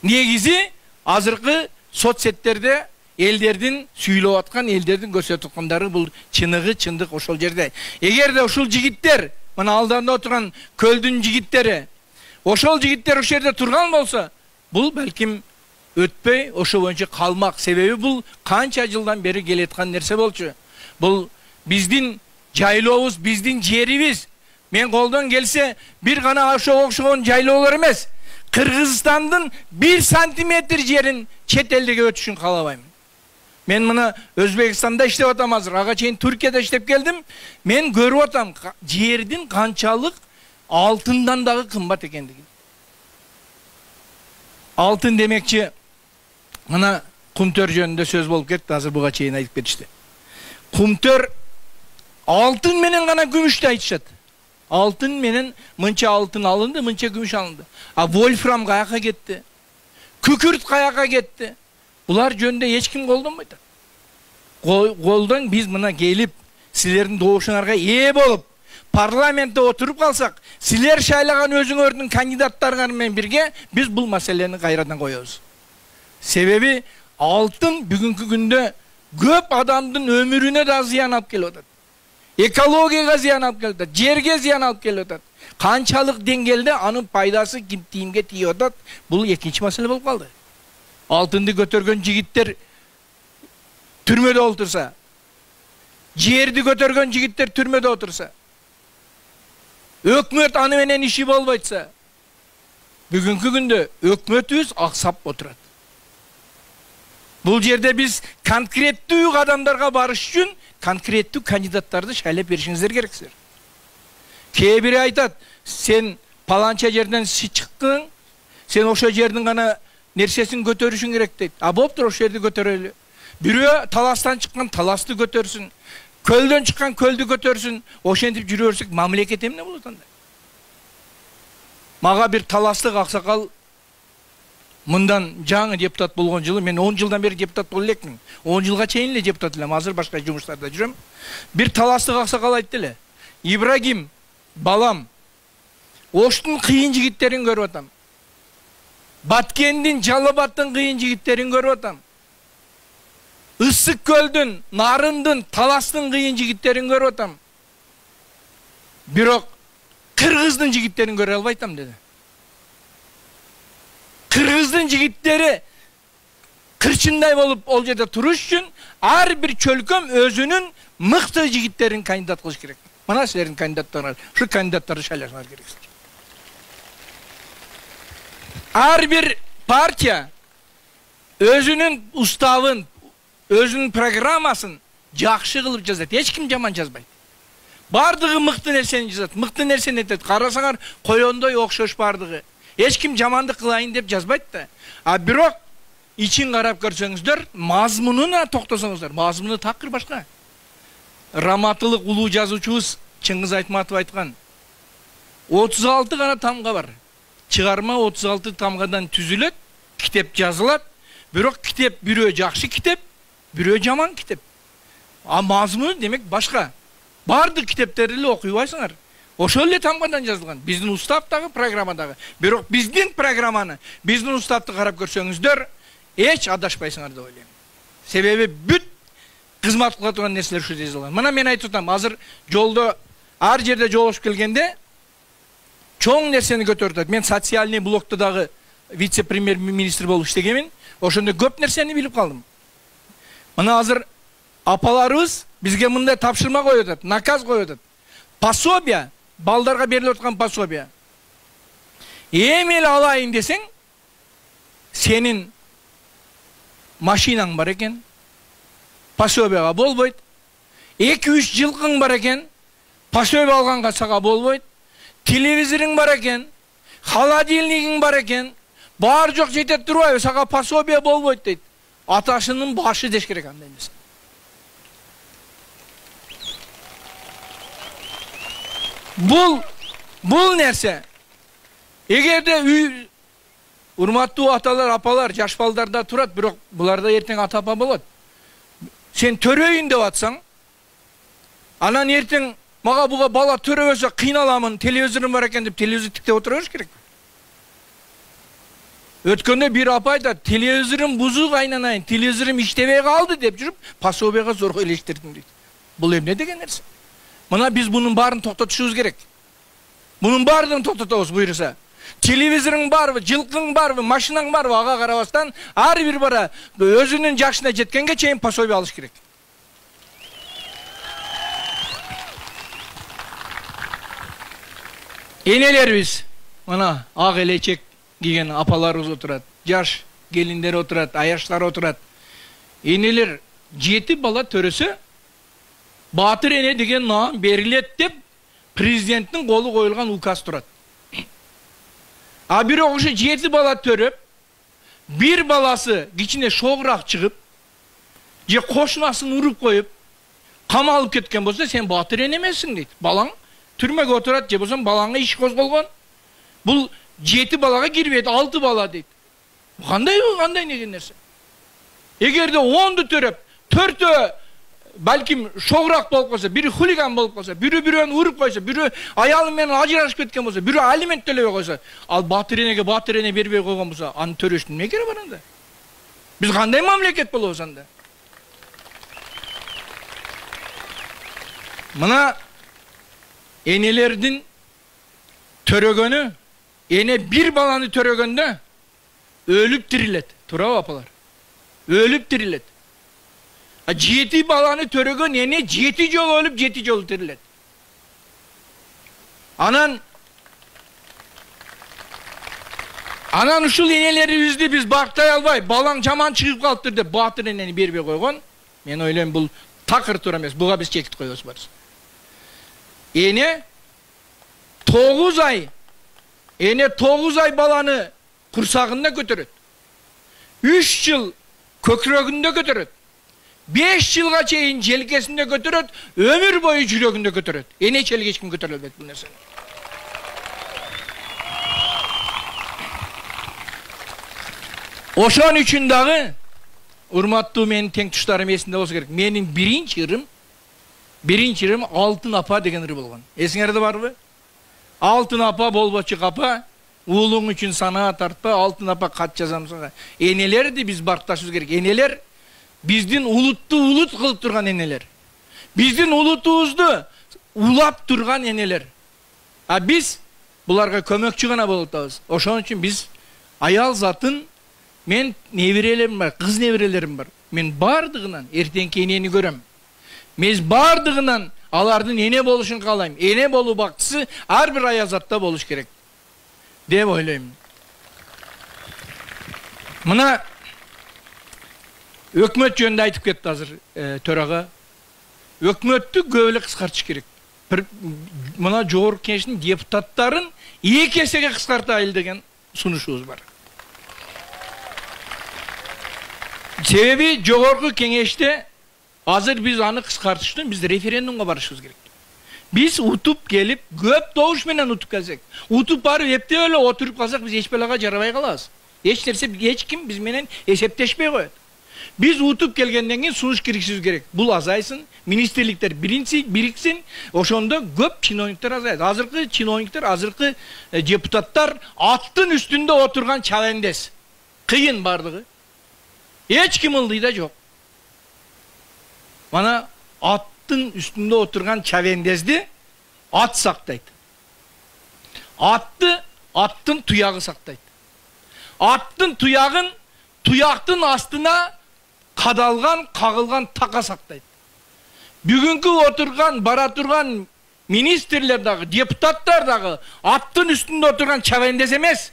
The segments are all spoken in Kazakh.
Негизи азыркы соцсеттерде элдердин сүйлөп аткан, элдердин көрсөтүп аткандары бул чындык ошол жерде. Эгерде ушул жигиттер, мына алдында отурган көлдүн жигиттери, ошол жигиттер ошол жерде турган болсо, бул балким өтпөй ошо боюнча калмак. Себеби бул канча жылдан бери келеткан нерсе болчу. Бул биздин жайлообуз, биздин жерибиз. Мен колдон келсе бир гана ошого окшогон жайлоолор эмес, Кыргызстандын 1 сантиметр жерин чет элге өтүшүн каалабайм. Мен мына Өзбекстанда иштеп атам азыр, ага чейин Түркияда иштеп келдим. Мен көрүп атам жердин канчалык алтындан дагы кымбат экендигин. Алтын демекчи, мына кумтөр жөнүндө сөз болуп кетти, азыр буга чейин айтып кетишти. Кумтөр алтын менен гана күмүштү айтышат. Алтын менен мынча алтын алынды, мынча күмүш алынды. А вольфрам каяка кетти? Күкүрт каяка кетти? Булар жөнүндө эч ким колдонбойт. Колдон биз мына келип, силердин добушуңарга ээ болуп, парламентте отуруп калсак, силер шайлаган өзүңөрдүн кандидаттарыңар менен бирге биз бул маселени кайрадан коебуз. Себеби алтын бүгүнкү күндө көп адамдын өмүрүнө да зыян алып келип атат. Экологияга зыян алып келип атат, жерге зыян алып келип атат. Канчалык деңгээлде анын пайдасы кимге тийип атат? Бул экинчи маселе болуп калды. Алтынды көтөргөн жигиттер түрмөдө отурса, жерди көтөргөн жигиттер түрмөдө отурса, өкмөт аны менен иши болбойтса, бүгүнкү күндө өкмөтүбүз аксап отурат. Бул жерде биз конкреттүү кадамдарга барыш үчүн конкреттүү кандидаттарды шайлап беришиңиздер керексиздер. Кээ бири айтат, сен паланча жерден чыктың, сен ошо жердин гана нерсесин көтөрүшүң керек дейт. А болуптур, ошол жерди көтөрөлү. Бирөө таластан чыккан таласты көтөрсүн, көлдөн чыккан көлдү көтөрсүн. Ошентип жүрө берсек мамлекет эмне болот анда? Мага бир таластык аксакал мындан жаңы депутат болгон жылы, мен 10 жылдан бери депутат боло элекмин. 10 жылга чейин эле депутат элем, азыр башка жумуштарда жүрөм. Бир таластык аксакал айтты эле: "Ибрагим, балам, Оштун кыйын жигиттерин көрүп атам. Баткендин, Жалал-Абадтын кыйын жигиттерин көрүп атам. Ысык көлдүн, Нарындын, Таластын кыйын жигиттерин көрүп атам. Бирок Кыргыздын жигиттерин көрө албайтам" деди. Кыргыздын жигиттери кырчындай болуп ол жерде туруш үчүн ар бир чөлкөм өзүнүн мыкты жигиттерин кандидат кылыш керек. Мына силердин кандидаттарыңар, ушу кандидаттарды шайлашыңар керексиз. Ар бир партия өзүнүн уставын, өзүнүн программасын жакшы кылып жазат. Эч ким жаман жазбайт. Бардыгы мыкты нерсени жазат, мыкты нерсени айтат. Карасаңар коёндой окшош бардыгы. Эч ким жамандык кылайын деп жазбайт да. А бирок ичин карап көрсөңүздөр, мазмунуна токтосоңуздар, мазмуну такыр башка. Раматылык улуу жазуучубуз Чыңгыз Айтматов айткан: 36 гана тамга бар. Чыгарма 36 тамгадан түзүлөт, китеп жазылат. Бирок китеп бирөө жакшы китеп, бирөө жаман китеп. А мазмуну демек башка. Бардык китептерди эле окуйбайсыңар. Ошол эле тамгадан жазылган. Биздин уставдагы, программадагы. Бирок биздин программаны, биздин уставды карап көрсөңүздөр, эч адашпайсыңар деп ойлойм. Себеби бүт кызмат кыла турган нерселер ушул жерде жазылган. Мына мен айтып атам, азыр жолдо ар жерде жолугушуп келгенде чоң нерсени көтөрүп. Мен социальный блокто дагы вице-премьер-министр болуп иштегенмин. Ошондо көп нерсени билип калдым. Мына азыр апаларыбыз бизге мындай тапшырма коюп атат, наказ коюп атат. Пособие, балдарга берилип аткан пособие. Эми эле алайын десең, сенин машинаң бар экен, пособияга болбойт. 2-3 жылкың бар экен, пособие алганга сага болбойт. Телевизориң бар экен, холодильнигиң бар экен, бар жок жетет турбайбы, сага пособие болбойт дейт. Аташынын башы деш керек андай эмес. Бул нерсе. Эгерде үй урматтуу аталар, апалар, жаш балдарда турат, бирок буларда эртең ата апа болот. Сен төрөйүн деп атсаң, анан эртең мага буга бала төрөбөсө кыйналамын, телевизорум бар экен деп телевизор тиктеп отура бериш керек. Өткөнде bir apay da televizorum buzuk aynanayın, televizorum iştebey kaldı dep жүрüp, пособияга зорго элештирдим дейт. Бул эмне деген нерсе? Мына биз bunun баарын токтотушубуз керек. Bunun баардыгын токтотобуз буйруса. Телевизорың барбы, жылкың барбы, машинаң барбы, ага карабастан ар бир бара өзүнүн жашына жеткенге чейин пособие алыш керек. Энелерибиз, мына ак элечек кийген апаларыбыз отурат, жаш келиндер отурат, аяштар отурат. Энелер 7 бала төрөсө, Батыр эне деген наам берилет деп президенттин колу коюлган указ турат. А бирок ошо 7 бала төрөп, bir баласы кичине шогураак чыгып, же кошунасын уруп коюп, камалып кеткен болсо, сен батыр эне эмессиң дейт. Балаң түрмөгө отурат, же болсо балаңа иш козголгон. Бул 7 балага кирбейт, 6 бала дейт. Кандай деген нерсе? Эгерде 10ду төрөп, 4өө балким шогураак болуп калса, бири хулиган болуп калса, бири бирөөнү уруп койсо, бири аялы менен ажырашып кеткен болсо, бири алимент төлөбөй койсо, ал батыр энеге батыр эне бербей койгон болсо, аны төрөштүн эмне кереги бар анда? Биз кандай мамлекет болобуз анда? Мына энелердин төрөгөнү, эне bir баланы төрөгөндө өлүп тирилет. Туурабы апалар? Өлүп тирилет. 7 баланы төрөгөн эне 7 жолу өлүп 7 жолу тирилет. Анан ушул энелерибизди биз бактай албай, балаң жаман чыгып калыптыр деп батыр энени бербей койгон. Мен ойлойм бул такыр туура эмес. Буга биз чекит коебуз барыз. Эне 9 ай баланы курсагында көтөрөт. 3 жыл көкүрөгүндө көтөрөт. 5 жылга чейин желкесинде көтөрөт, өмүр бою жүрөгүндө көтөрөт. Эне челге эч ким көтөрө албайт бул нерсени. Ошон үчүн дагы урматтуу менин теңтуштарым эсинде болсо керек. Менин биринчи ырым Алтын апа деген ыры болгон. Эсиңерде барбы? Алтын апа болбочу капа, уулуң үчүн санаа тартпа, Алтын апа кат жазам сага. Энелерди биз баркташыбыз керек. Энелер биздин улутту улут кылып турган энелер. Биздин улутубузду улап турган энелер. А биз буларга көмөкчү гана болуп атабыз. Ошон үчүн биз аял затын, мен неберелерим бар, кыз неберелерим бар. Мен бардыгынан эртеңки энени көрөм. Мен бардыгынан алардын эне болушун каалайм. Эне болуу бактысы ар бир аял затта болуш керек деп ойлойм. Мына өкмөт жөнүндө айтып кетти азыр төрага. Өкмөттү көп эле кыскартыш керек. Мына жогорку кеңештин депутаттарын 2 эсеге кыскартайлы деген сунушубуз бар. Себеби жогорку кеңеште азыр биз аны кыскартыштын, биз референдумга барышыбыз керек. Биз утуп келип, көп добуш менен утуп келсек, утуп барып эптеп эле отуруп калсак, биз эч балага жарабай калабыз. Эч нерсе, эч ким биз менен эсептешпей коет. Biz utup gelgenden keyin sunuş kirişimiz gerek. Bul azayısın, ministerlikler biriksin, oşonda köp чиновниктер azaydı. Azırkı чиновниктер, azırkı deputatlar attın üstünde oturgan çavendes. Kıyın bardığı. Hiç kim ıldığı da yok. Bana attın üstünde oturgan çavendezdi, at saktaydı. Attın tuyağı saktaydı. Attın tuyaktın astına kadalgan, kağılgan taka saktaydı. Bugünkü oturgan, bara turgan ministerler dağı, deputatlar dağı attın üstünde oturgan çavendez emez.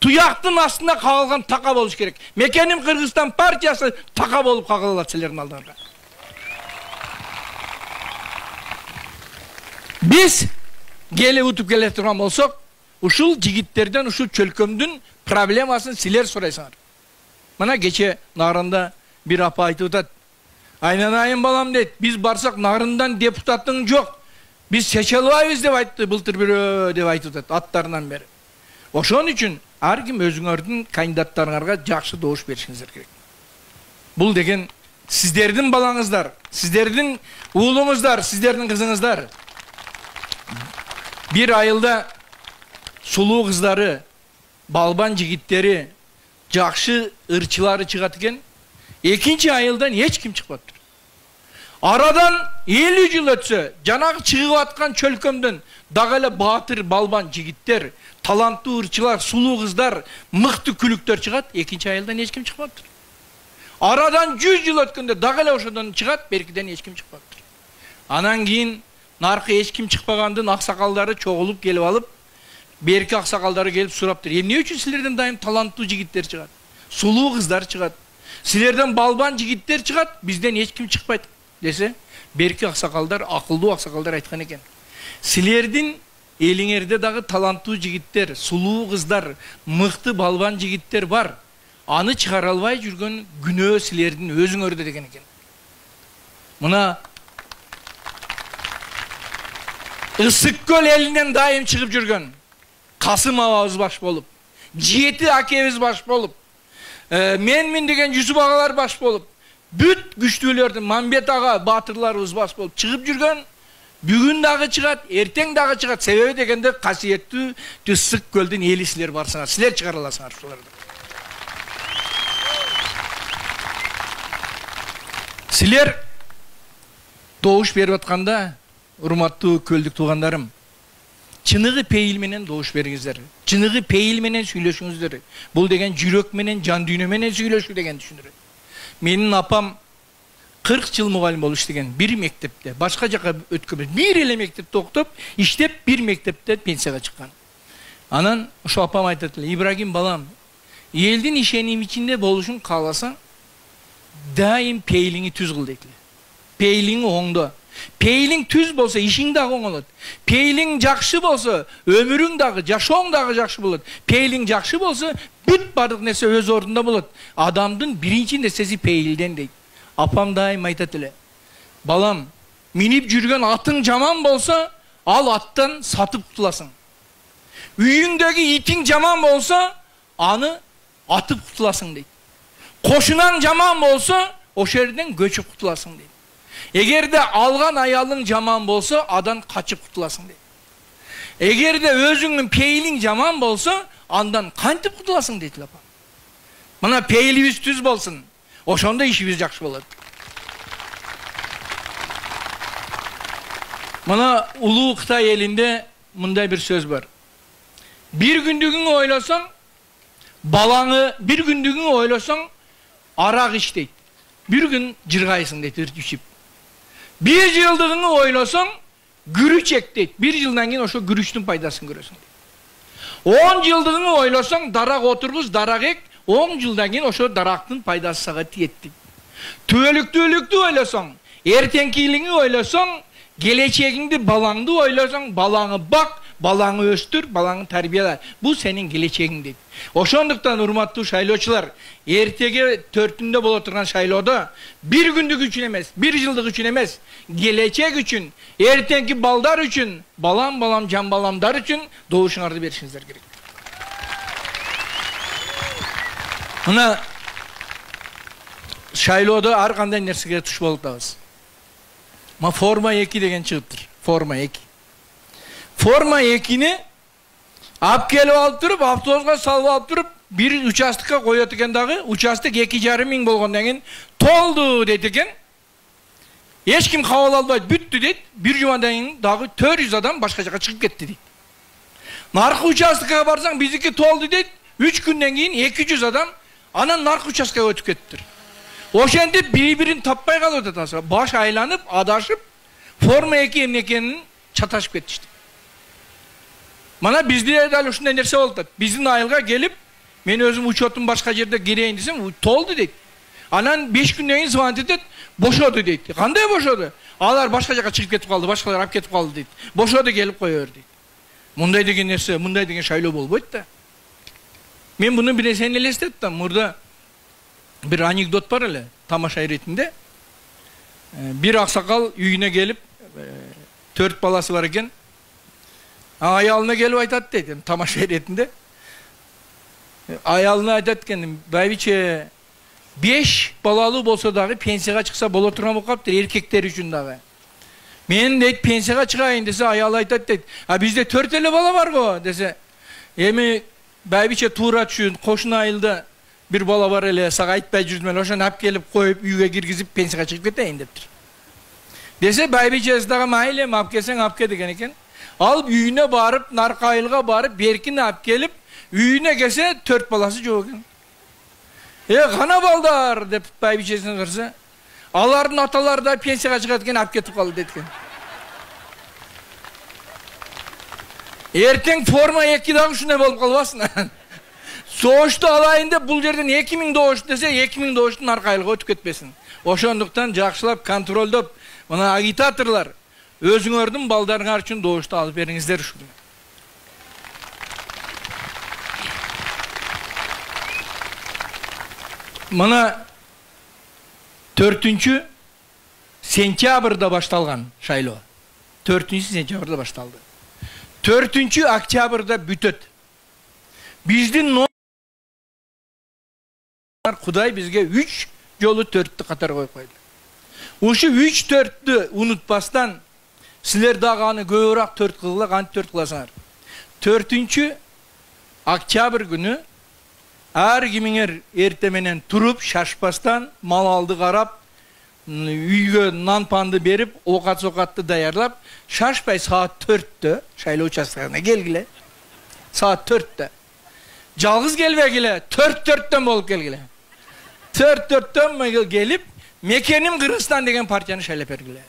Tuyaktın astına kağılgan taka boluş gerek. Mekenim Kırgızstan partiyası taka bolup kağılalar selerin aldarga. Biz gele utup gele turgan bolsak, uşul jigitlerden, uşul çölkömdün problemasını siler soraysalar. Bana geçe narında bir apa aytып atat. Aynanayın balam deydi. Biz barsak narından deputatın yok. Biz seçe albayбыз деп айтты. Былтыр бирөө деп айтып atat atlarından beri. Ошон үчүн ар ким өзүңөрдүн кандидаттарыңарга жакшы добуш беришиңиздер керек. Бул деген сиздердин балаңыздар, сиздердин уулуңуздар, сиздердин кызыңыздар. Bir айылда сулуу кыздары, балбан жигиттери, Jakşı ırçılары çıgat eken, ekinci ayıldan hiç kim çıkmadı. Aradan 50 yıl ötse, janagı çıgıp atkan çölkömdön dagala batır balban jigitler, talantlı ırçılar, sulu kızlar, mıktı külükler çıgat, ekinci ayıldan hiç kim çıkmadı. Aradan 100 yıl ötkünde dagala oşadan çıgat, berkiden hiç kim çıkmadı. Anan keyin narkı hiç kim çıkmagandın aksakaldары çoğulup gelip alıp, berki aksakaldары gelip suraptır. Ne üçün silerden daim talantlı jigitler çıgat, sulu kızlar çıgat, silerden balban jigitler çıgat, bizden hiç kim çıkmaydı dese, berki aksakaldar, akıllı aksakaldar aytkan eken. Silerdin eliңerde dagı talantlı jigitler, sulu kızlar, mıktı balban jigitler var. Anı çıkara albay жүрgөн günөө silerdin özüңөрдө деген eken. Mına Issıkköl elinden daim çıkıp жүрgön Kasım ağabeyimiz baş bolup, Jeti akebimiz baş bolup, men деген Yusuf ağalar baş bolup, büt güçlülerden Mambet ağa, batırlarımız baş bolup çıkıp жүрgön, bugün dagı çıgat, erteң dagı çıgat. Sebebi degende kasiyetli Issıkkölдүн eli siler barsыңар, siler çıkara alasыңар şulardı. Siler doğuş berip atkanda, urmattуу kölдүк tuğanlarım, çınıgı peyil menen doğuş beriңizdер, çınıgı peyil menen süйлөшүңүздөр. Bul degen jürök menen, jan dүйnө menen süйлөшүү деген düşündürü. Menin apam 40 yıl mugallim oluş degen bir mektepte, başka jaka ötkönmüş, bir ele mektepte okutup, iştep bir mektepte pensiyaga çıkkan. Anan şu apam aytat эле, İbrahim balam, elдин ишеним içinde boluşun kalasan, daim peyliňi tüz kıl deydi. Peyliňi oňda. Peyliň tüz bolsa işiň dagı oňolot. Peyliň jakşı bolsa ömürüň dagı, jaşoň dagı jakşı bolat. Peyliň jakşı bolsa büt bardyk nerse öz ordunda bolat. Adamdın birinci nersesi peylden deydi. Apam daim aytat эле. Balam, minip жүрgөн atın jaman bolsa, al attan satıp kutulasın. Üyüňdegi itiň jaman bolsa, anı atıp kutulasın deydi. Koşunan jaman bolsa, o şerden göçüp kutulasın deydi. Egerde algan ayalın jaman bolsa, adan kaçıp kutulasın deydi. Egerde özüңün peylin jaman bolsa, andan kantıp kutulasın deydi lapam. Mana peylimiz tüz bolsun, oşonda işimiz jakşı bolat. Mana Ulu Kıtay elinde mınday bir söz var. Bir gündügün oylasan, balanı bir gündügün oylasan, arak iç deydi. Bir gün jırgaysın deydi, düşüp. Bir yıldığını oylasan, gürüç ek deydi. Bir yıldan keyin oşo gürüçtün paydasını görüyorsun deydi. 10 yıldığını oylasan, darak oturguz, darak ek, 10 yıldan keyin oşo daraktın paydası sağa tiyetdi. Tüölüktü oylasan, ertenkiliğini oylasan, geleceğinde balаңды oylasan, balaڭı bak, balaڭı östür, balaڭı tarbiyala. Bu senin geleceğin dedi. Oşonduktan urmattуу şaylooçular, ertege 4'ünde bola turgan şaylooda bir gündük üçün emez, bir yıldık üçün emez, gelecek üçün, ertenki baldar üçün, balam can balamdar üçün doğuşuңарды berişiңizdер керек. Mına şaylooda ar kандай nersege tuş bolup dabыз. Ma forma 2 degen çıgıptır. Forma 2. Forma 2'ni ap kelip alıp durup, avtobusga salып alıp durup, bir участокка koyot eken dagı, участок 2,5 ming bolgondan keyin toldu deyt eken. Hiç kim kabul albay büttü deyt. Bir jumandan keyin dagı 400 adam başka jaka çıkıp ketti deyt. Narkı участокка barsaң biziki toldu deyt. 3 günden keyin 200 adam anan narkı участокка ötüp kettir. Oşende birbirini tapmay kalıyordu da sonra. Baş aylanıp, adaşıp, forma 2 emnekenin çataşıp ketişti. Mana bizde de şunday nerse oldu. Bizin ayılga gelip, men özüm uçotun başka yerde gireyin desem, toldu deydi. Anan 5 günden keyin звонить etedi, boşodu deydi. Kanday boşodu? Alar başka jaka çıkıp ketip kaldı, başkalar ap ketip kaldı deydi. Boşodu gelip koyuyor deydi. Munday degen nerse, munday degen şayloo bolboyt da. Men bunu bir sen elestettim. Burada bir anekdot var hele, tamaşa retinde. Bir aksakal üyüne gelip, 4 balası var eken, ayalına gelip aytat dedim, tamaşa retinde. Ayalına aytat kendim, baybiçe 5 balalı bolsa dahi pensiyaga çıksa bola turgan bolup kaptır, erkekler üçün dahi. Men deyt pensiyaga çıkayın dese, ayalı aytat deyt. Ha bizde 4 ele bala var go dese. Emi baybiçe tuğra çün, koşun ayıldı. bir bala var ele, sağa aytpay жүрдүм эле, ошону алып келип коюп, үйгө киргизип, пенсияга чыгып кетейин дептир. Dese baybiçesi daga mailem ap kelsen ap ke degen eken. Alıp үйüne barıp, Narkayılga barıp, Berkin'e ap gelip, үйüne gelse 4 balası yok eken. Kana baldar dep baybiçesine kırsa. Aların ataları da pensiyaga çıkartken ap ketip kaldı dediken. Erten forma 2 dağı şuna bolup kalbasın. Soğuştu alayında bul yerden 2000 doğuş dese 2000 doğuştun Narkayılga ötüp ketmesin. Oşonduktan jakşılap, kontroldop, bana agitatorlar özüңөрдүн балдарыңар үчүн добушту алып бериңиздер ушул. Мына 4 сентябрда башталган шайлоо. 4 сентябрда башталды. 4 октябрда бүтөт. Биздин Кудай бизге 3 жолу 4'tü катар коюп койду. Uşu 3-4'tü unutpastan sizler dağını göğürak 4 kılga kanı 4 kılasınlar. 4. Oktyabr günü her kiminger ertemenen turup şaşpastan mal aldı karap үйгө nan pandı berip okat sokatты dayarlap şaşpay saat 4'tü şaylı uçaslarına gelgile saat 4'te жалgız gelvegile 4'ten bolup gelgile 4'ten gelip Mekenim Kırgızstan degen partiyany şaylap bergile.